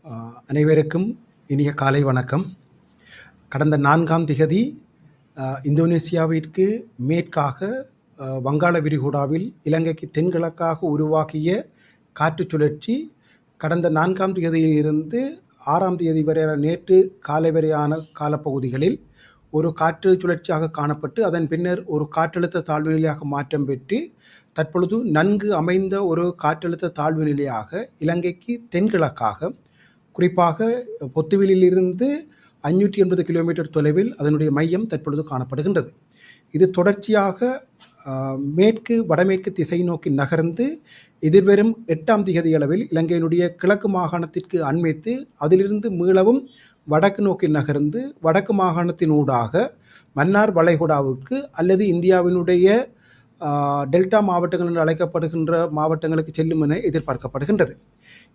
அனைவருக்கும் இனிய காலை வணக்கம். கடந்த 4ஆம் திகதி இந்தோனேசியாவிற்கு மேற்காக வங்காள விரிகுடாவில் இலங்கைக்கு தென்கிழக்காக உருவாகிய காற்று சுழற்சி கடந்த 4ஆம் திகதியிலிருந்து 6ஆம் திகதி வரையான நேற்று காலை வரையான காலப்பகுதிகளில் ஒரு காற்று சுழற்சியாக காணப்பட்டு அதன் பின்னர் ஒரு காற்றழுத்த தாழ்வு நிலையாக மாற்றம் பெற்று தற்பொழுது நன்கு அமைந்த ஒரு காற்றழுத்த தாழ்வு நிலையாக இலங்கைக்கு தென்கிழக்காக குறிப்பாக பொத்துவிலிருந்து 580 கிலோமீட்டர் தொலைவில் அதனுடைய மையம் தற்பொழுது காணப்படுகின்றது. இது தொடர்ச்சியாக மேற்கு வடமேற்கு திசை நோக்கி நகர்ந்து எதிர்வரும் 8ஆம் திகதி அளவில் இலங்கையினுடைய கிழக்கு மாகாணத்திற்கு அண்மைத்து அதிலிருந்து மீளவும் வடக்கு நோக்கி நகர்ந்து வடக்கு மாகாணத்தினூடாக மன்னார் வளைகுடாவுக்கு அல்லது இந்தியாவினுடைய டெல்டா மாவட்டங்கள் என்று அழைக்கப்படுகின்ற மாவட்டங்களுக்கு செல்லும் என எதிர்பார்க்கப்படுகின்றது.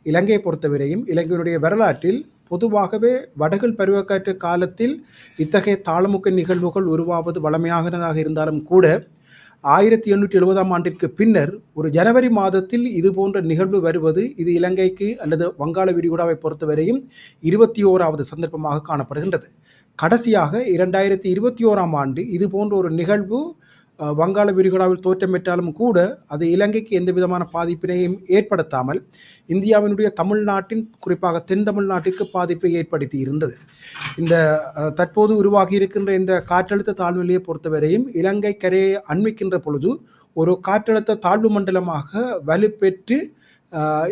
இலங்கையை பொறுத்தவரையும் இலங்கையினுடைய வரலாற்றில் பொதுவாகவே வடகிழ் பருவக்காற்று காலத்தில் இத்தகைய தாளமுக்க நிகழ்வுகள் உருவாவது வழமையானதாக இருந்தாலும் கூட 1870ஆம் ஆண்டிற்கு பின்னர் ஒரு ஜனவரி மாதத்தில் இது போன்ற நிகழ்வு வருவது இது இலங்கைக்கு அல்லது வங்காள விரிகுடாவை பொறுத்தவரையும் 21வது சந்தர்ப்பமாக காணப்படுகின்றது. கடைசியாக 2021ஆம் ஆண்டு இது போன்ற ஒரு நிகழ்வு வங்காள விரிகுடாவில் தோற்றம் பெற்றாலும் கூட அது இலங்கைக்கு எந்த விதமான பாதிப்பினையும் ஏற்படுத்தாமல் இந்தியாவினுடைய தமிழ்நாட்டின் குறிப்பாக தென் தமிழ்நாட்டிற்கு பாதிப்பை ஏற்படுத்தி இருந்தது. இந்த தற்போது உருவாகி இருக்கின்ற இந்த காற்றழுத்த தாழ்வு நிலையை பொறுத்தவரையும் இலங்கை கரையை அண்மிக்கின்ற பொழுது ஒரு காற்றழுத்த தாழ்வு மண்டலமாக வலுப்பெற்று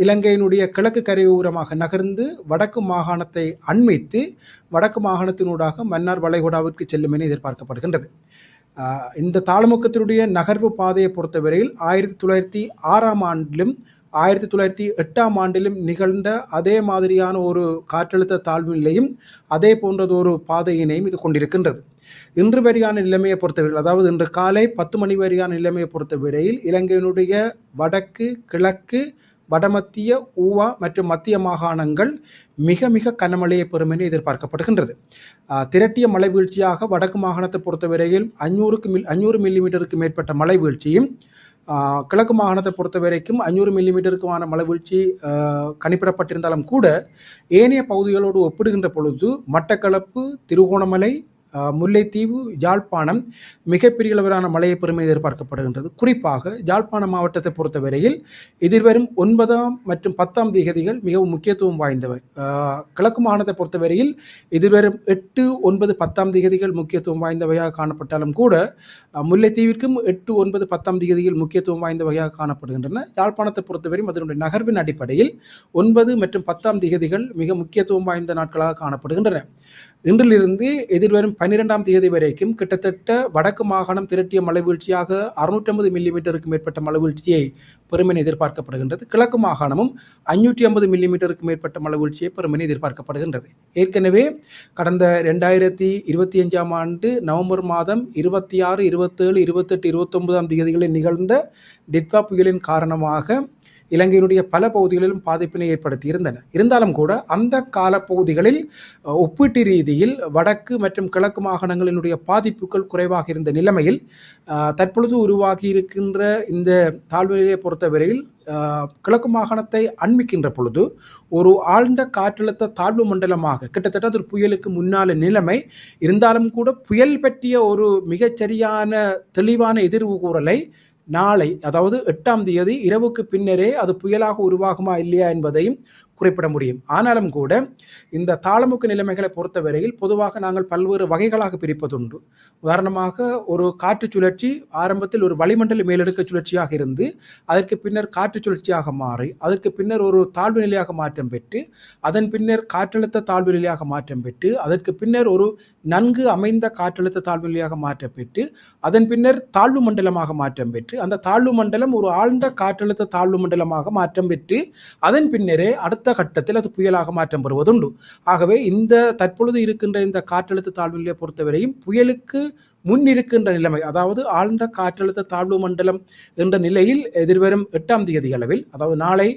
இலங்கையினுடைய கிழக்கு கரையோரமாக நகர்ந்து வடக்கு மாகாணத்தை அண்மித்து வடக்கு மாகாணத்தினூடாக மன்னார் வளைகுடாவிற்கு செல்லும் என எதிர்பார்க்கப்படுகின்றது. இந்த தாளமுக்கத்தினுடைய நகர்வு பாதையை பொறுத்தவரையில் 1906ஆம் ஆண்டிலும் 1908ஆம் ஆண்டிலும் நிகழ்ந்த அதே மாதிரியான ஒரு காற்றழுத்த தாழ்வு நிலையும் அதே போன்றது ஒரு பாதையினையும் இது கொண்டிருக்கின்றது. இன்று வரையான நிலைமையை பொறுத்தவரையில் அதாவது இன்று காலை 10 மணி வரையான நிலைமையை பொறுத்தவரையில் இலங்கையினுடைய வடக்கு கிழக்கு வடமத்திய ஊவா மற்றும் மத்திய மாகாணங்கள் மிக மிக கனமழையை பெறும் என எதிர்பார்க்கப்படுகின்றது. திரட்டிய மழை வீழ்ச்சியாக வடக்கு மாகாணத்தை பொறுத்தவரையில் 500 மில்லிமீட்டருக்கு மேற்பட்ட மழை வீழ்ச்சியும் கிழக்கு மாகாணத்தை பொறுத்த வரைக்கும் 500 மில்லிமீட்டருக்குமான மழை வீழ்ச்சி கணிப்பிடப்பட்டிருந்தாலும் கூட ஏனைய பகுதிகளோடு ஒப்பிடுகின்ற பொழுது மட்டக்களப்பு திருகோணமலை முல்லைத்தீவு யாழ்ப்பாணம் மிகப்பெரிய அளவிலான மழையை பெறும் எதிர்பார்க்கப்படுகின்றது. குறிப்பாக யாழ்ப்பாண மாவட்டத்தை பொறுத்தவரையில் எதிர்வரும் 9ஆம் மற்றும் 10ஆம் திகதிகள் மிகவும் முக்கியத்துவம் வாய்ந்தவை. கிழக்கு மாகாணத்தை பொறுத்தவரையில் எதிர்வரும் 8, 9, 10ஆம் திகதிகள் முக்கியத்துவம் வாய்ந்தவையாக காணப்பட்டாலும் கூட முல்லைத்தீவிற்கும் 8, 9, 10ஆம் திகதிகள் முக்கியத்துவம் வாய்ந்தவையாக காணப்படுகின்றன. யாழ்ப்பாணத்தை பொறுத்தவரையும் அதனுடைய நகர்வின் அடிப்படையில் 9 மற்றும் 10ஆம் திகதிகள் மிக முக்கியத்துவம் வாய்ந்த நாட்களாக காணப்படுகின்றன. இன்றிலிருந்து எதிர்வரும் 12ஆம் தேதி வரைக்கும் கிட்டத்தட்ட வடக்கு மாகாணம் திரட்டிய மழை வீழ்ச்சியாக 650 மில்லிமீட்டருக்கு மேற்பட்ட மழை வீழ்ச்சியை பெறும் என எதிர்பார்க்கப்படுகின்றது. கிழக்கு மாகாணமும் 550 மில்லிமீட்டருக்கு மேற்பட்ட மழை வீழ்ச்சியை பெறும் என எதிர்பார்க்கப்படுகின்றது. ஏற்கனவே கடந்த 2025ஆம் ஆண்டு நவம்பர் மாதம் 26, 27, 28, 29ஆம் தேதிகளில் நிகழ்ந்த டிட்வா புயலின் காரணமாக இலங்கையினுடைய பல பகுதிகளிலும் பாதிப்பினை ஏற்படுத்தி இருந்தன. இருந்தாலும் கூட அந்த காலப்பகுதிகளில் ஒப்பீட்டு ரீதியில் வடக்கு மற்றும் கிழக்கு மாகாணங்களினுடைய பாதிப்புகள் குறைவாக இருந்த நிலைமையில் தற்பொழுது உருவாகி இருக்கின்ற இந்த தாழ்வு நிலையை பொறுத்தவரையில் கிழக்கு மாகாணத்தை அண்மிக்கின்ற பொழுது ஒரு ஆழ்ந்த காற்றழுத்த தாழ்வு மண்டலமாக கிட்டத்தட்ட ஒரு புயலுக்கு முன்னால நிலைமை இருந்தாலும் கூட புயல் பற்றிய ஒரு மிகச்சரியான தெளிவான எதிர்வு கூறலை நாளை அதாவது 8ஆம் தேதி இரவுக்கு பின்னரே அது புயலாக உருவாகுமா இல்லையா என்பதையும் குறிப்பிட முடியும். ஆனாலும் கூட இந்த தாளமுக்க நிலைமைகளை பொறுத்தவரையில் பொதுவாக நாங்கள் பல்வேறு வகைகளாக பிரிப்பதுண்டு. உதாரணமாக ஒரு காற்று சுழற்சி ஆரம்பத்தில் ஒரு வளிமண்டல மேலடுக்கு சுழற்சியாக இருந்து அதற்கு பின்னர் காற்று சுழற்சியாக மாறி அதற்கு பின்னர் ஒரு தாழ்வு நிலையாக மாற்றம் பெற்று அதன் பின்னர் காற்றழுத்த தாழ்வு நிலையாக மாற்றம் பெற்று அதற்கு பின்னர் ஒரு நன்கு அமைந்த காற்றழுத்த தாழ்வு நிலையாக மாற்றம் பெற்று அதன் பின்னர் தாழ்வு மண்டலமாக மாற்றம் பெற்று அந்த தாழ்வு மண்டலம் ஒரு ஆழ்ந்த காற்றழுத்த தாழ்வு மண்டலமாக மாற்றம் பெற்று அதன் பின்னரே அடுத்த கட்டத்தில் அது புயலாக மாற்றம் பெறுவதுண்டு. ஆகவே இந்த தற்பொழுது இருக்கின்ற இந்த காற்றழுத்த தாழ்வு நிலையை பொறுத்தவரையும் புயலுக்கு முன் இருக்கின்ற நிலைமை அதாவது ஆழ்ந்த காற்றழுத்த தாழ்வு மண்டலம் என்ற நிலையில் எதிர்வரும் 8ஆம் தேதி அளவில் அதாவது நாளை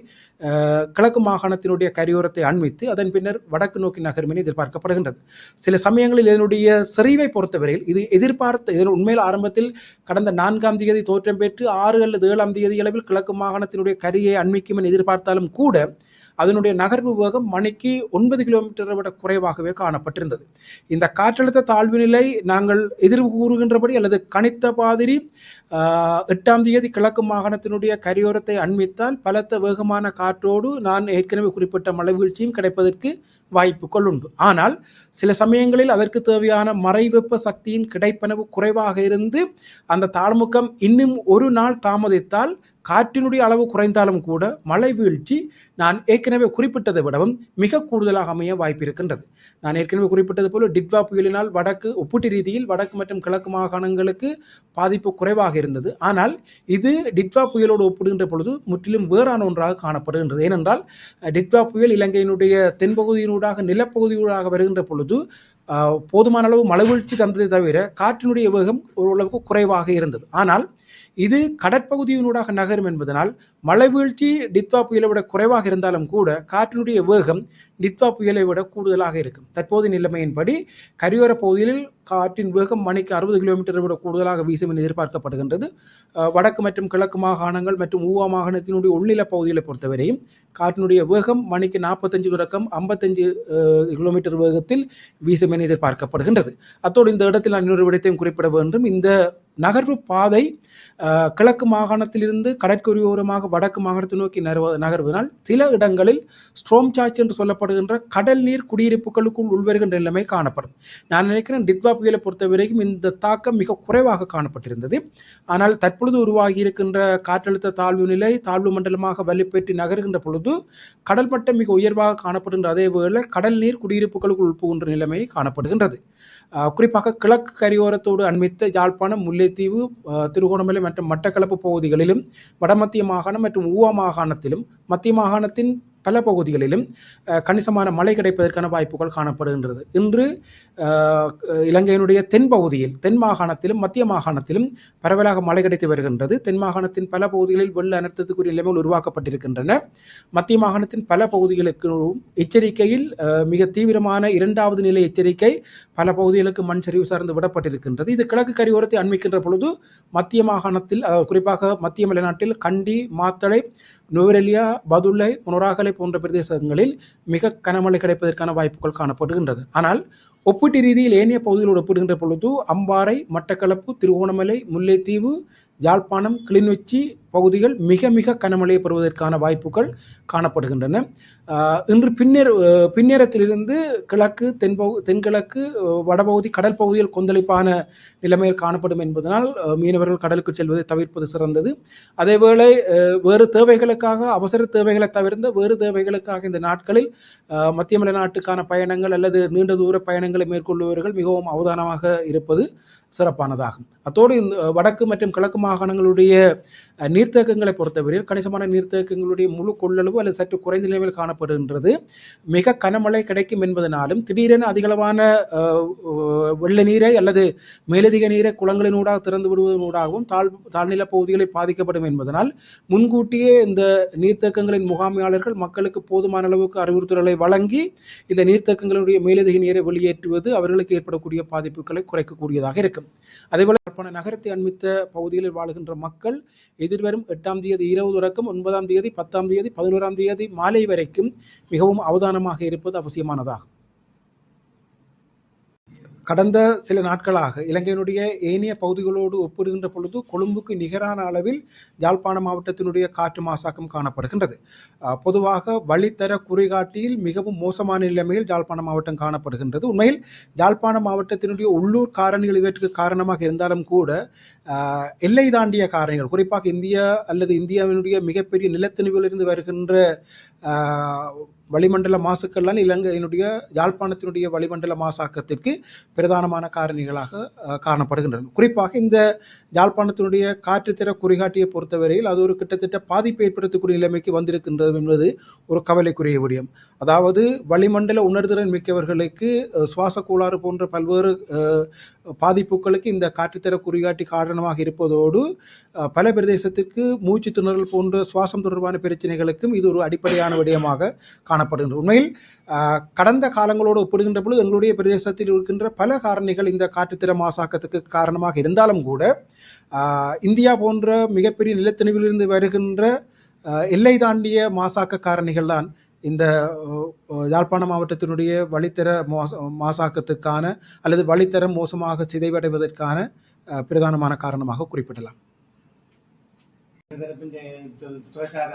கிழக்கு மாகாணத்தினுடைய கரையோரத்தை அண்மித்து அதன் பின்னர் வடக்கு நோக்கி நகரும் என எதிர்பார்க்கப்படுகின்றது. சில சமயங்களில் இதனுடைய செறிவை பொறுத்தவரையில் இது எதிர்பார்த்த உண்மையில் ஆரம்பத்தில் கடந்த 4ஆம் தேதி தோற்றம் பெற்று 6 அல்லது 7ஆம் தேதி அளவில் கிழக்கு மாகாணத்தினுடைய கரையை அண்மிக்கும் என எதிர்பார்த்தாலும் கூட அதனுடைய நகர்வு வேகம் மணிக்கு 9 கிலோமீட்டரை விட குறைவாகவே காணப்பட்டிருந்தது. இந்த காற்றழுத்த தாழ்வு நிலை நாங்கள் எதிர்கூறுகின்றபடி அல்லது கணித்த மாதிரி 8ஆம் தேதி கிழக்கு மாகாணத்தினுடைய கரையோரத்தை அண்மித்தால் பலத்த வேகமான காற்றோடு நான் ஏற்கனவே குறிப்பிட்ட மழை வீழ்ச்சியும் கிடைப்பதற்கு வாய்ப்புகள் உண்டு. ஆனால் சில சமயங்களில் அதற்கு தேவையான மறைவெப்ப சக்தியின் கிடைப்பனவு குறைவாக இருந்து அந்த தாழ்முகம் இன்னும் ஒரு நாள் தாமதித்தால் காற்றினுடைய அளவு குறைந்தாலும் கூட மழை வீழ்ச்சி நான் ஏற்கனவே குறிப்பிட்டதை விடவும் மிக கூடுதலாக அமைய வாய்ப்பு இருக்கின்றது. நான் ஏற்கனவே குறிப்பிட்டது போல டிட்வா புயலினால் ஒப்பீட்டு ரீதியில் வடக்கு மற்றும் கிழக்கு மாகாணங்களுக்கு பாதிப்பு குறைவாக இருந்தது. ஆனால் இது டிட்வா புயலோடு ஒப்பிடுகின்ற பொழுது முற்றிலும் வேறான ஒன்றாக காணப்படுகின்றது. ஏனென்றால் டிட்வா புயல் இலங்கையினுடைய தென்பகுதியினூடாக நிலப்பகுதியூடாக வருகின்ற பொழுது போதுமான அளவு மழை வீழ்ச்சி தந்ததை தவிர காற்றினுடைய வேகம் ஓரளவுக்கு குறைவாக இருந்தது. ஆனால் இது கடற்பகுதியினூடாக நகரும் என்பதனால் மழை வீழ்ச்சி டிட்வா புயலை விட குறைவாக இருந்தாலும் கூட காற்றினுடைய வேகம் டிட்வா புயலை விட கூடுதலாக இருக்கும். தற்போதைய நிலைமையின்படி கரையோர பகுதியில் காற்றின் வேகம் மணிக்கு 60 கிலோமீட்டரை விட கூடுதலாக வீசும் என்று எதிர்பார்க்கப்படுகின்றது. வடக்கு மற்றும் கிழக்கு மாகாணங்கள் மற்றும் ஊவா மாகாணத்தினுடைய உள்நில பகுதிகளை பொறுத்தவரையும் காற்றினுடைய வேகம் மணிக்கு 45 தொடக்கம் 55 கிலோமீட்டர் வேகத்தில் வீசும் என எதிர்பார்க்கப்படுகின்றது. அத்தோடு இந்த இடத்தில் நான் இன்னொரு விடயத்தையும் குறிப்பிட வேண்டும். இந்த நகர்வு பாதை கிழக்கு மாகாணத்திலிருந்து கடற்கரையோரமாக வடக்கு மாகாணத்தை நோக்கி நகர்வதனால் சில இடங்களில் ஸ்ட்ரோம் சார்ஜ் என்று சொல்லப்படுகின்ற கடல் நீர் குடியிருப்புகளுக்குள் உள்வருகின்ற நிலைமை காணப்படும். நான் நினைக்கிறேன் டிட்வா புயலை பொறுத்தவரைக்கும் இந்த தாக்கம் மிக குறைவாக காணப்பட்டிருந்தது. ஆனால் தற்பொழுது உருவாகி இருக்கின்ற காற்றழுத்த தாழ்வு நிலை தாழ்வு மண்டலமாக வலுப்பெற்று நகர்கின்ற பொழுது கடல் மட்டம் மிக உயர்வாக காணப்படுகின்ற அதே வேளை கடல் நீர் குடியிருப்புகளுக்குள் உட்புகின்ற நிலைமை காணப்படுகின்றது. குறிப்பாக கிழக்கு கரையோரத்தோடு அண்மித்த யாழ்ப்பாணம், முல்லைத்தீவு, திருகோணமலை மற்றும் மட்டக்களப்பு பகுதிகளிலும் வடமத்திய மாகாணம் மற்றும் ஊவா மாகாணத்திலும் மத்திய மாகாணத்தின் பல பகுதிகளிலும் கணிசமான மழை கிடைப்பதற்கான வாய்ப்புகள் காணப்படுகின்றது. இன்று இலங்கையினுடைய தென் மாகாணத்திலும் மத்திய மாகாணத்திலும் பரவலாக மழை கிடைத்து வருகின்றது. தென் மாகாணத்தின் பல பகுதிகளில் வெள்ள அனர்த்தத்துக்குரிய நிலைமைகள் உருவாக்கப்பட்டிருக்கின்றன. மத்திய மாகாணத்தின் பல பகுதிகளுக்கு எச்சரிக்கையில் மிக தீவிரமான 2வது நிலை எச்சரிக்கை பல பகுதிகளுக்கு மண் சரிவு சார்ந்து விடப்பட்டிருக்கின்றது. இது கிழக்கு கரையோரத்தை அண்மிக்கின்ற பொழுது மத்திய மாகாணத்தில் குறிப்பாக மத்திய மலைநாட்டில் கண்டி, மாத்தளை, நுவரெலியா, பதுளை, மொனராகலை போன்ற பிரதேசங்களில் மிக கனமழை கிடைப்பதற்கான வாய்ப்புகள் காணப்படுகின்றது. ஆனால் ஒப்பீட்டு ரீதியில் ஏனைய பகுதிகளோடு ஒப்பிடுகின்ற பொழுது அம்பாறை, மட்டக்களப்பு, திருகோணமலை, முல்லைத்தீவு, யாழ்ப்பாணம், கிளிநொச்சி பகுதிகள் மிக மிக கனமழையை பெறுவதற்கான வாய்ப்புகள் காணப்படுகின்றன. இன்று பின்னேரத்திலிருந்து கிழக்கு தென்கிழக்கு வடபகுதி கடல் பகுதியில் கொந்தளிப்பான நிலைமையில் காணப்படும் என்பதனால் மீனவர்கள் கடலுக்கு செல்வதை தவிர்ப்பது சிறந்தது. அதேவேளை வேறு தேவைகளுக்காக அவசர தேவைகளை தவிர்த்த வேறு தேவைகளுக்காக இந்த நாட்களில் மத்திய மலைநாட்டுக்கான பயணங்கள் அல்லது நீண்ட தூர பயணங்களை மேற்கொள்பவர்கள் மிகவும் அவதானமாக இருப்பது சிறப்பானதாகும். அத்தோடு இந்த வடக்கு மற்றும் கிழக்கு மாகாணங்களுடைய நீர்த்தேக்கங்களை பொறுத்தவரையில் கணிசமான நீர்த்தேக்கங்களுடைய முழு கொள்ளளவு அல்லது சற்று குறைந்த நிலையில் காணப்படுகின்றது. மிக கனமழை கிடைக்கும் என்பதனாலும் திடீரென அதிகளவான வெள்ள நீரை அல்லது மேலதிக நீரை குளங்களினூடாக திறந்து விடுவதனூடாகவும் தாழ்நில பகுதிகளில் பாதிக்கப்படும் என்பதனால் முன்கூட்டியே இந்த நீர்த்தேக்கங்களின் முகாமையாளர்கள் மக்களுக்கு போதுமான அளவுக்கு அறிவுறுத்தல்களை வழங்கி இந்த நீர்த்தேக்கங்களுடைய மேலதிக நீரை வெளியேற்றுவது அவர்களுக்கு ஏற்படக்கூடிய பாதிப்புகளை குறைக்கக்கூடியதாக இருக்கும். அதேபோல நகரத்தை அண்மித்த பகுதிகளில் வாழுகின்ற மக்கள் எதிர்வரும் 8ஆம் தேதி இரவு தொடக்கம் 9ஆம் தேதி 10ஆம் தேதி 11ஆம் தேதி மாலை வரைக்கும் மிகவும் அவதானமாக இருப்பது அவசியமானதாகும். கடந்த சில நாட்களாக இலங்கையினுடைய ஏனைய பகுதிகளோடு ஒப்பிடுகின்ற பொழுது கொழும்புக்கு நிகரான அளவில் யாழ்ப்பாண மாவட்டத்தினுடைய காற்று மாசாக்கம் காணப்படுகின்றது. பொதுவாக வழித்தர குறிகாட்டியில் மிகவும் மோசமான நிலைமையில் யாழ்ப்பாண மாவட்டம் காணப்படுகின்றது. உண்மையில் யாழ்ப்பாண மாவட்டத்தினுடைய உள்ளூர் காரணிகள் இவற்றுக்கு காரணமாக இருந்தாலும் கூட எல்லை தாண்டிய காரணிகள் குறிப்பாக இந்தியா அல்லது இந்தியாவினுடைய மிகப்பெரிய நிலத்திணிவிலிருந்து வருகின்ற வளிமண்டல மாசுக்கள்லாம் இலங்கையினுடைய யாழ்ப்பாணத்தினுடைய வளிமண்டல மாசாக்கத்திற்கு பிரதானமான காரணிகளாக காணப்படுகின்றன. குறிப்பாக இந்த யாழ்ப்பாணத்தினுடைய காற்றுத்தர குறிகாட்டியை பொறுத்தவரையில் அது ஒரு கிட்டத்தட்ட பாதிப்பை ஏற்படுத்தக்கூடிய நிலைமைக்கு வந்திருக்கின்றது என்பது ஒரு கவலைக்குரிய விடயம். அதாவது வளிமண்டல உணர்திறன் மிக்கவர்களுக்கு சுவாச கோளாறு போன்ற பல்வேறு பாதிப்புகளுக்கு இந்த காற்றுத்தர குறிகாட்டி காரணமாக இருப்பதோடு பல பிரதேசத்திற்கு மூச்சு திணறல் போன்ற சுவாசம் தொடர்பான பிரச்சனைகளுக்கும் இது ஒரு அடிப்படையான விடயமாக காணப்படுகின்றது. உண்மையில் கடந்த காலங்களோடு ஒப்பிடுகின்ற பொழுது எங்களுடைய பிரதேசத்தில் இருக்கின்ற பல காரணிகள் இந்த காற்றுத்தர மாசாக்கத்துக்கு காரணமாக இருந்தாலும் கூட இந்தியா போன்ற மிகப்பெரிய நிலத்தணிவிலிருந்து வருகின்ற எல்லை தாண்டிய மாசாக்க காரணிகள் தான் இந்த யாழ்ப்பாண மாவட்டத்தினுடைய வழித்தர மாசாக்கத்துக்கான அல்லது வழித்தரம் மோசமாக சிதைவடைவதற்கான பிரதானமான காரணமாக குறிப்பிடலாம்.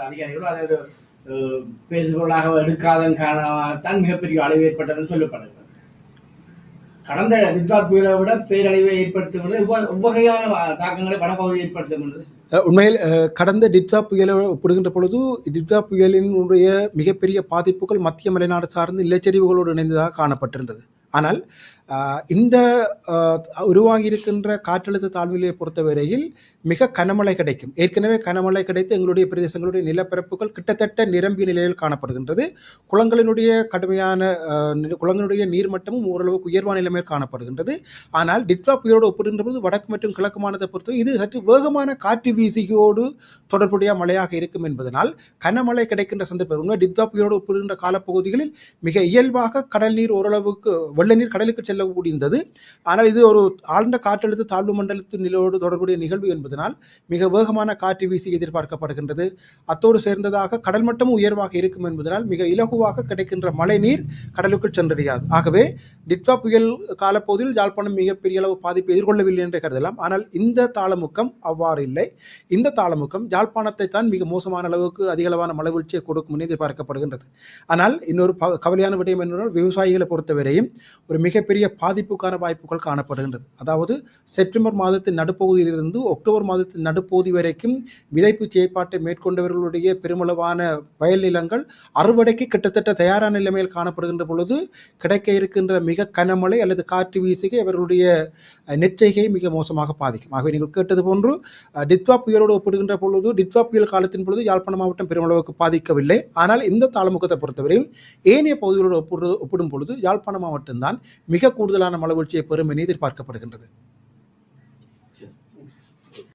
அதிகாரிகளோ அதை ஒரு பேசுபொருளாக எடுக்காதன் காரணமாகத்தான் மிகப்பெரிய அழிவு ஏற்பட்டதுன்னு சொல்லப்படுகிறது. கடந்த நித்வார் புயலை விட பேரழிவை ஏற்படுத்துவது இவ்வகையான தாக்கங்களை வடபகுதி ஏற்படுத்தும். உண்மையில் கடந்த டிட்வா புயலை ஒப்பிடுகின்ற பொழுது டிட்வா புயலினுடைய மிகப்பெரிய பாதிப்புகள் மத்திய மலைநாடு சார்ந்து நிலச்சரிவுகளோடு இணைந்ததாக காணப்பட்டிருந்தது. ஆனால் இந்த உருவாகி இருக்கின்ற காற்றழுத்த தாழ்வுநிலையை பொறுத்தவரையில் மிக கனமழை கிடைக்கும். ஏற்கனவே கனமழை கிடைத்து எங்களுடைய பிரதேசங்களுடைய நிலப்பரப்புகள் கிட்டத்தட்ட நிரம்பிய நிலையில் காணப்படுகின்றது. குளங்களினுடைய கடுமையான குளங்களுடைய நீர்மட்டமும் ஓரளவுக்கு உயர்வான நிலைமையில் காணப்படுகின்றது. ஆனால் டிட்வா புயலோடு ஒப்பிடுகின்ற போது வடக்கு மற்றும் கிழக்கு மாநிலத்தை பொறுத்தவரை இது சற்று வேகமான காற்று வீசிகையோடு தொடர்புடைய மழையாக இருக்கும் என்பதனால் கனமழை கிடைக்கின்ற சந்தர்ப்பம் உண்மை டிட்வா புயலோடு ஒப்பிடுகின்ற காலப்பகுதிகளில் மிக இயல்பாக கடல் நீர் ஓரளவுக்கு வெள்ள நீர் கடலுக்கு செல்ல முடிந்தது. ஆனால் இது ஒரு ஆழ்ந்த காற்றழுத்த தாழ்வு மண்டலத்தின் நிலையோடு தொடர்புடைய நிகழ்வு என்பதனால் மிக வேகமான காற்று வீசி எதிர்பார்க்கப்படுகின்றது. அத்தோடு சேர்ந்ததாக கடல் மட்டமும் உயர்வாக இருக்கும் என்பதனால் மிக இலகுவாக கிடைக்கின்ற மழை நீர் கடலுக்குள் சென்றடையாது. ஆகவே டிட்வா புயல் காலப்பகுதியில் யாழ்ப்பாணம் மிகப்பெரிய அளவு பாதிப்பு எதிர்கொள்ளவில்லை என்று கருதலாம். ஆனால் இந்த தாளமுக்கம் அவ்வாறு இல்லை. இந்த தாளமுக்கம் யாழ்ப்பாணத்தை தான் மிக மோசமான அளவுக்கு அதிகளவான மழை வீழ்ச்சியை கொடுக்கும் என்று எதிர்பார்க்கப்படுகின்றது. ஆனால் இன்னொரு கவலையான விடயம் என்னென்றால் விவசாயிகளை பொறுத்தவரையும் ஒரு மிகப்பெரிய பாதிப்புக்கான வாய்ப்புகள் காணப்படுகின்றது. அதாவது செப்டம்பர் மாதத்தின் நடுப்பகுதியிலிருந்து அக்டோபர் மாதத்தின் நடுப்பகுதி வரைக்கும் விதைப்பு செயற்பாட்டை மேற்கொண்டவர்களுடைய பெருமளவான வயல் நிலங்கள் அறுவடைக்கு கிட்டத்தட்ட தயாரான நிலைமையில் காணப்படுகின்ற பொழுது கிடைக்க இருக்கின்ற மிக கனமழை அல்லது காற்று வீசுகை அவர்களுடைய நெற்செய்கையை மிக மோசமாக பாதிக்கும். ஆகவே நீங்கள் கேட்டது போன்று டிட்வா புயலோடு ஒப்பிடுகின்ற பொழுது டிட்வா புயல் காலத்தின் பொழுது யாழ்ப்பாணம் மாவட்டம் பெருமளவுக்கு பாதிக்கவில்லை. ஆனால் இந்த தாளமுகத்தை பொறுத்தவரையும் ஏனைய பகுதிகளோடு ஒப்பிடும் பொழுது யாழ்ப்பாண மாவட்டம்தான் மிக கூடுதலான மழை வீழ்ச்சியை பெறும் என எதிர்பார்க்கப்படுகின்றது.